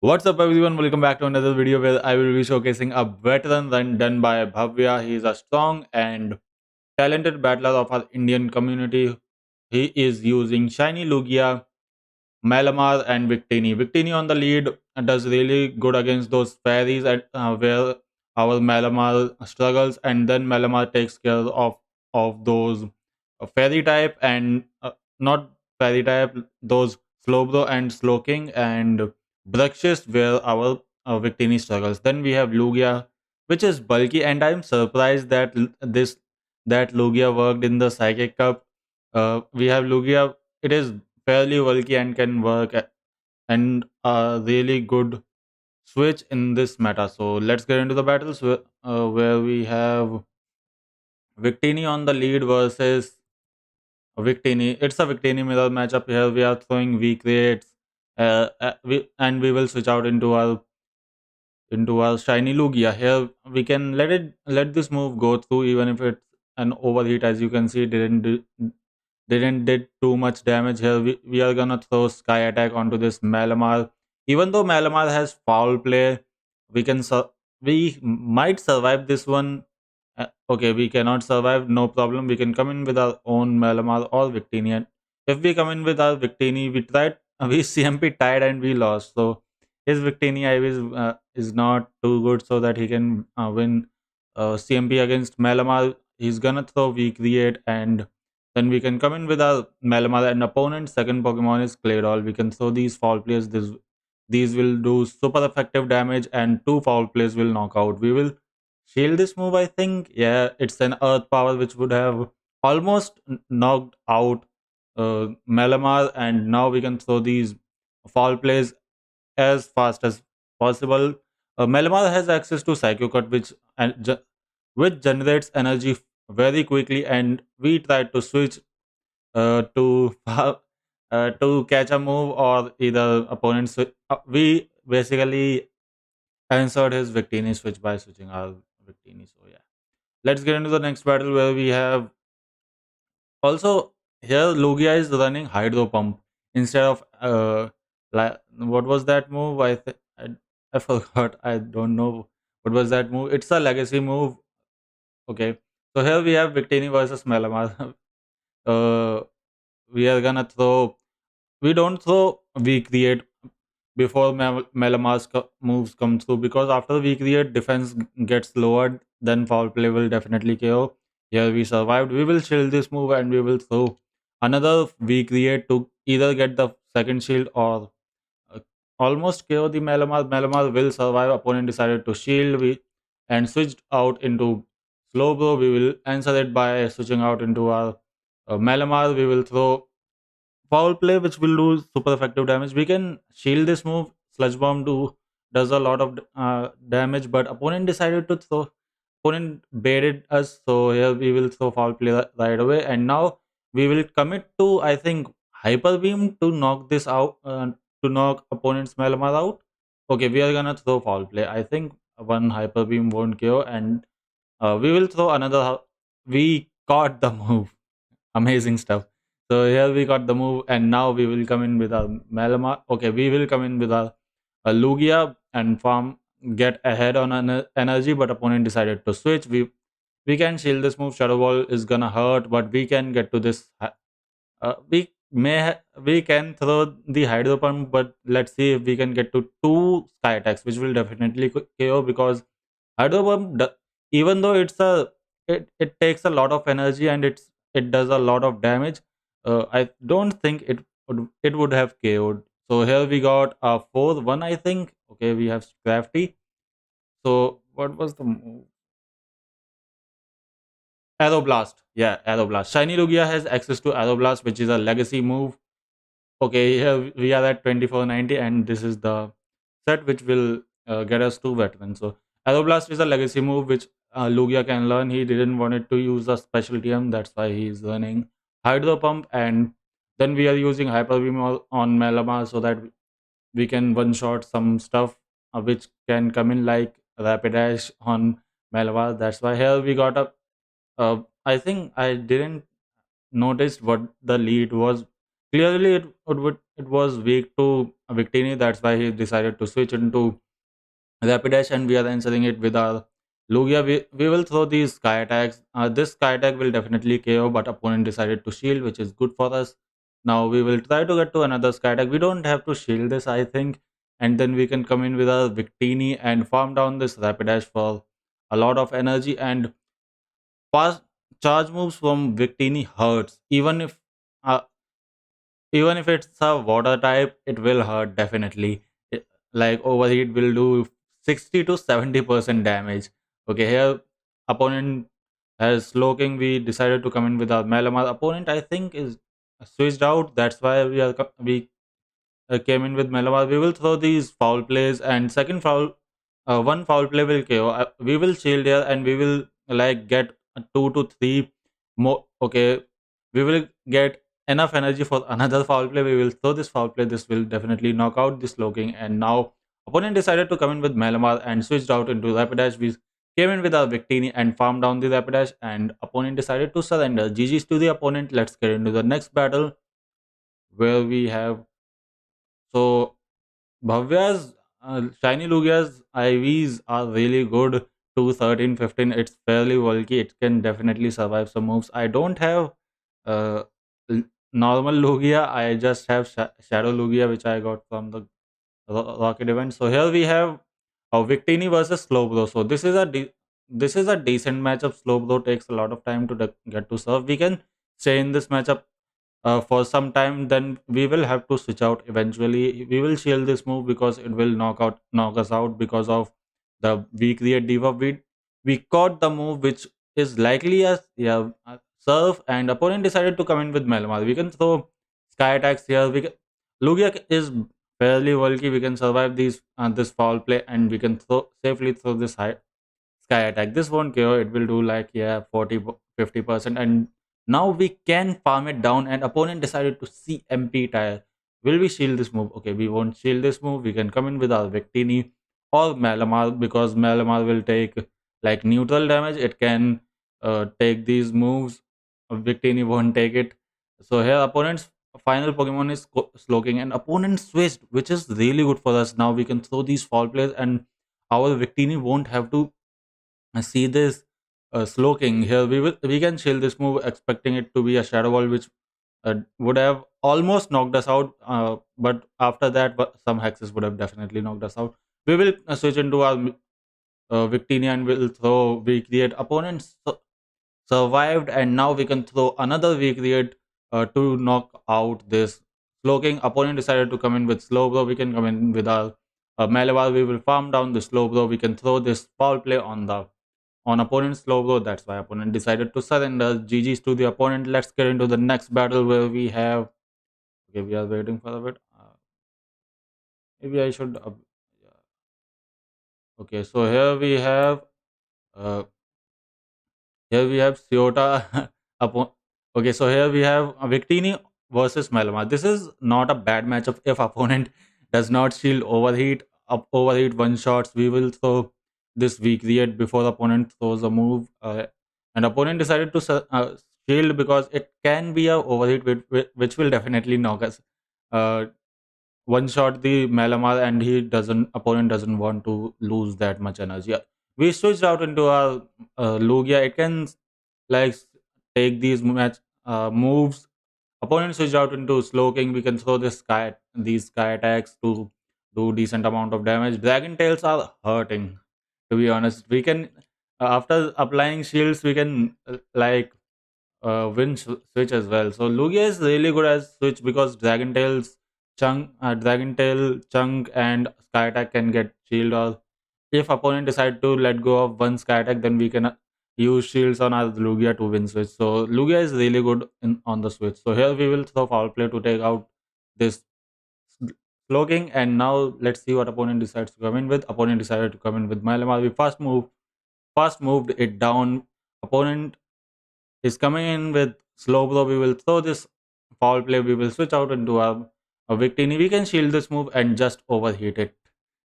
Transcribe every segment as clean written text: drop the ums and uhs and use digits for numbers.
What's up, everyone? Welcome back to another video where I will be showcasing a veteran run done by Bhavya. He is a strong and talented battler of our Indian community. He is using Shiny Lugia, Malamar, and Victini. Victini on the lead does really good against those fairies where our Malamar struggles, and then Malamar takes care of those fairy type and not fairy type, those Slowbro and Slowking and Bruxish where our Victini struggles. Then we have Lugia, which is bulky, and I'm surprised that that Lugia worked in the Psychic Cup. We have Lugia. It is fairly bulky and can work and a really good switch in this meta. So let's get into the battles where we have Victini on the lead versus Victini. It's a Victini mirror matchup here. We are throwing weak rates, and we will switch out into our shiny Lugia. Here we can let this move go through even if it's an overheat. As you can see, didn't did too much damage here. We are gonna throw Sky Attack onto this Malamar. Even though Malamar has foul play, we might survive this one. Okay, we cannot survive, no problem. We can come in with our own Malamar or Victini. And if we come in with our Victini, we CMP tied and we lost. So his Victini IV is not too good so that he can win CMP against Malamar. He's gonna throw weak create and then we can come in with our Malamar and opponent. Second Pokemon is Claydol. We can throw these foul plays. These will do super effective damage and two foul plays will knock out. We will shield this move, I think. Yeah, it's an Earth Power which would have almost knocked out Malamar, and now we can throw these foul plays as fast as possible. Malamar has access to Psycho Cut, which generates energy very quickly, and we try to switch to catch a move or either opponents. We basically answered his Victini switch by switching our Victini. So yeah, let's get into the next battle where we have also here Lugia is running Hydro Pump instead of like what was that move? I forgot. I don't know what was that move. It's a legacy move. Okay, so here we have Victini versus Malamar. uh, we are gonna throw. We don't throw. We create before Melamar's moves come through because after we create defense gets lowered, then foul play will definitely KO. Here we survived. We will shield this move and we will throw another we create to either get the second shield or uh, almost KO the Malamar. Malamar will survive. Opponent decided to shield and switched out into slow blow. We will answer it by switching out into our Malamar. We will throw foul play which will do super effective damage. We can shield this move. Sludge bomb does a lot of damage, but opponent baited us, so here we will throw foul play right away. And now we will commit to, I think, hyper beam to knock this out, to knock opponent's Malamar out. Okay, we are gonna throw foul play. I think one hyper beam won't kill, and we will throw another. We caught the move. Amazing stuff. So here we got the move, and now we will come in with our Malamar. Okay, we will come in with our Lugia and farm get ahead on energy, but opponent decided to switch. We can shield this move. Shadow Ball is gonna hurt, but we can get to this. We can throw the Hydro Pump, but let's see if we can get to two Sky Attacks, which will definitely KO because Hydro Pump, even though it takes a lot of energy and it does a lot of damage, I don't think it would have KO'd. So here we got a 4-1, I think. Okay, we have Crafty. So what was the move? Aeroblast. Yeah, Aeroblast. Shiny Lugia has access to Aeroblast, which is a legacy move. Okay, here we are at 2490, and this is the set which will get us to veteran. So Aeroblast is a legacy move which Lugia can learn. He didn't want it to use a special TM, that's why he's learning Hydro Pump, and then we are using Hyper Beam on Malamar so that we can one shot some stuff which can come in like Rapidash on Malamar. That's why here we got a. I think I didn't notice what the lead was. Clearly, it would it was weak to Victini. That's why he decided to switch into Rapidash, and we are answering it with our Lugia. We will throw these sky attacks. This sky attack will definitely KO, but opponent decided to shield, which is good for us. Now we will try to get to another sky attack. We don't have to shield this, I think. And then we can come in with our Victini and farm down this Rapidash for a lot of energy. And fast charge moves from Victini hurts. Uh, even if it's a water type, it will hurt definitely. Like overheat will do 60 to 70% damage. Okay, here opponent has Slowking. We decided to come in with our Malamar. Opponent, I think, is switched out. That's why we came in with Malabar. We will throw these foul plays, and second foul, one foul play will KO. We will shield here, and we will like get two to three more. Okay, we will get enough energy for another foul play. We will throw this foul play. This will definitely knock out this Loking. And now opponent decided to come in with Malamar and switched out into Rapidash. We came in with our Victini and farmed down the Rapidash, and opponent decided to surrender. GG's to the opponent. Let's get into the next battle where we have so Bhavya's Shiny Lugia's IVs are really good to 13, 15. It's fairly bulky. It can definitely survive some moves. I don't have uh, l- normal Lugia. I just have Shadow Lugia, which I got from the Rocket event. So here we have Victini versus Slowbro. So this is a decent matchup. Slowbro takes a lot of time to get to serve. We can stay in this matchup for some time, then we will have to switch out eventually. We will shield this move because it will knock us out because of the we create debuff. We caught the move which is likely as serve, and opponent decided to come in with Malamar. We can throw sky attacks here. Lugia is fairly bulky. We can survive this foul play, and we can safely throw this high sky attack. This won't KO. It will do like 50%. And now we can farm it down, and opponent decided to CMP tire. Will we shield this move? Okay, we won't shield this move. We can come in with our Victini or Malamar, because Malamar will take like neutral damage. It can take these moves. Victini won't take it. So here opponent's final Pokemon is Slowking, and opponent switched, which is really good for us. Now we can throw these fall plays, and our Victini won't have to see this slow king here. We can shield this move, expecting it to be a shadow ball, which would have almost knocked us out. But after that, some hexes would have definitely knocked us out. We will switch into our Victini and will throw. We create opponents survived, and now we can throw another V create to knock out this slow king. Opponent decided to come in with slow bro. We can come in with our Malabar. We will farm down the slow bro. We can throw this foul play on opponent's logo. That's why opponent decided to surrender. GG's to the opponent. Let's get into the next battle where we have. Okay, we are waiting for a bit. Maybe I should. Yeah. Okay, so uh, here we have Ciota. Okay, so here we have Victini versus Melma. This is not a bad matchup if opponent does not shield overheat. Overheat one shots. We will throw this weak create before the opponent throws a move. And opponent decided to shield because it can be a overheat which will definitely knock us. Uh, One shot the Malamar, and he doesn't opponent doesn't want to lose that much energy. We switched out into our Lugia. It can like take these moves. Opponent switched out into Slow King. We can throw these sky attacks to do decent amount of damage. Dragon tails are hurting. To be honest, we can after applying shields, we can switch as well. So Lugia is really good as switch because Dragon Tail, Chunk, and Sky Attack can get shield. Or if opponent decide to let go of one Sky Attack, then we can use shields on our Lugia to win switch. So Lugia is really good on the switch. So here we will throw foul play to take out this Slowking, and now let's see what opponent decides to come in with. Opponent decided to come in with Malamar. We fast moved it down. Opponent is coming in with slow blow. We will throw this foul play. We will switch out into a Victini. We can shield this move and just overheat it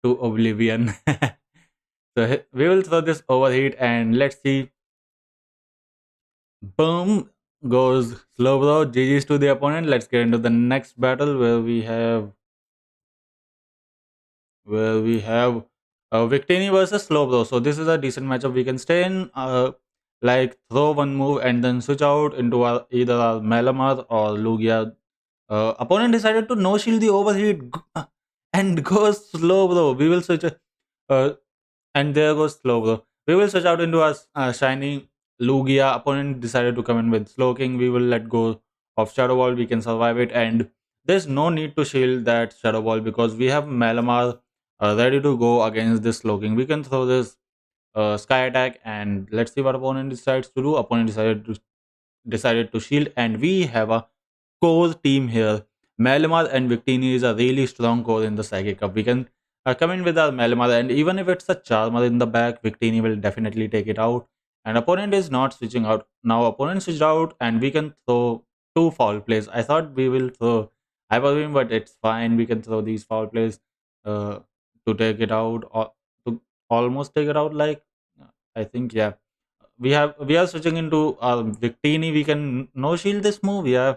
to oblivion. So we will throw this overheat, and let's see. Boom. goes slow, bro. GG's to the opponent. Let's get into the next battle where we have Victini versus Slowbro. So this is a decent matchup. We can stay in, like throw one move and then switch out into either our Malamar or Lugia. Opponent decided to no shield the overheat and go slow, bro. We will switch. Uh, and there goes slow, bro. We will switch out into a shiny Lugia. Opponent decided to come in with Slow King. We will let go of Shadow Ball. We can survive it. And there's no need to shield that Shadow Ball because we have Malamar ready to go against this Slow King. We can throw this Sky Attack and let's see what opponent decides to do. Opponent decided to shield, and we have a core team here. Malamar and Victini is a really strong core in the Psychic Cup. We can come in with our Malamar, and even if it's a Charmer in the back, Victini will definitely take it out. And opponent is not switching out. Now opponent switched out, and we can throw two foul plays. I thought we will throw Hyper Beam, but it's fine. We can throw these foul plays uh, to take it out, or to almost take it out. Like I think, yeah, we are switching into Victini. We can no shield this move, yeah,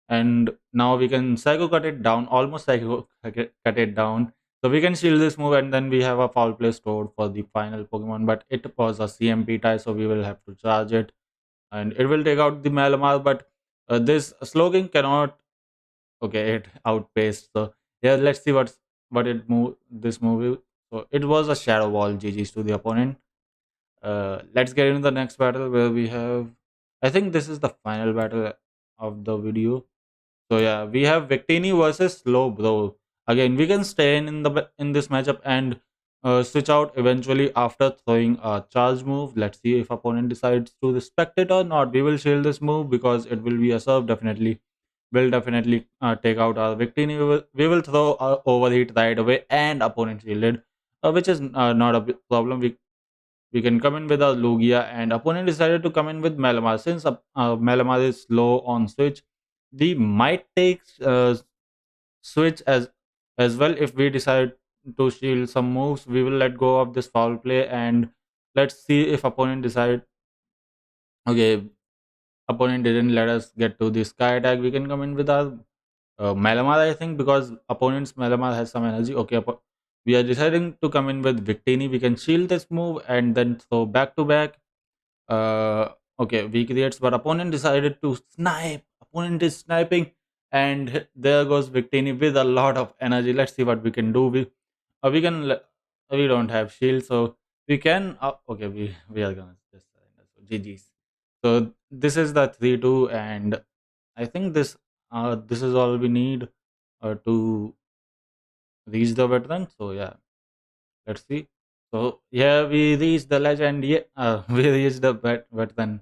and now we can psycho cut it down, almost psycho cut it down. So we can shield this move, and then we have a foul play stored for the final Pokemon. But it was a CMP tie, so we will have to charge it, and it will take out the Malamar. But this Slowking cannot. Okay, it outpaced. So yeah, let's see what it move this move. So it was a Shadow Ball. GG's to the opponent. Let's get into the next battle where we have. I think this is the final battle of the video. So yeah, we have Victini versus Slow Bro. Again, we can stay in this matchup and switch out eventually after throwing a charge move. Let's see if opponent decides to respect it or not. We will shield this move because it will be a serve. Definitely, will definitely take out our Victini. We will throw overheat right away and opponent shielded, which is not a problem. We can come in with a Lugia, and opponent decided to come in with Malamar. Since Malamar is slow on switch, we might take switch as well. If we decide to shield some moves, we will let go of this foul play, and let's see if opponent decide. Okay, opponent didn't let us get to the Sky Attack. We can come in with our Malamar, I think, because opponent's Malamar has some energy. Okay, we are deciding to come in with Victini. We can shield this move and then throw back to back. Okay, we creates, but opponent decided to snipe. Opponent is sniping, and there goes Victini with a lot of energy. Let's see what we can do. We don't have shield, so we can. Okay, we are gonna just surrender. So GG's. So this is the 3-2, and I think this is all we need to reach the veteran. So yeah, let's see. So yeah, we reached the ledge, and yeah, we reached the veteran.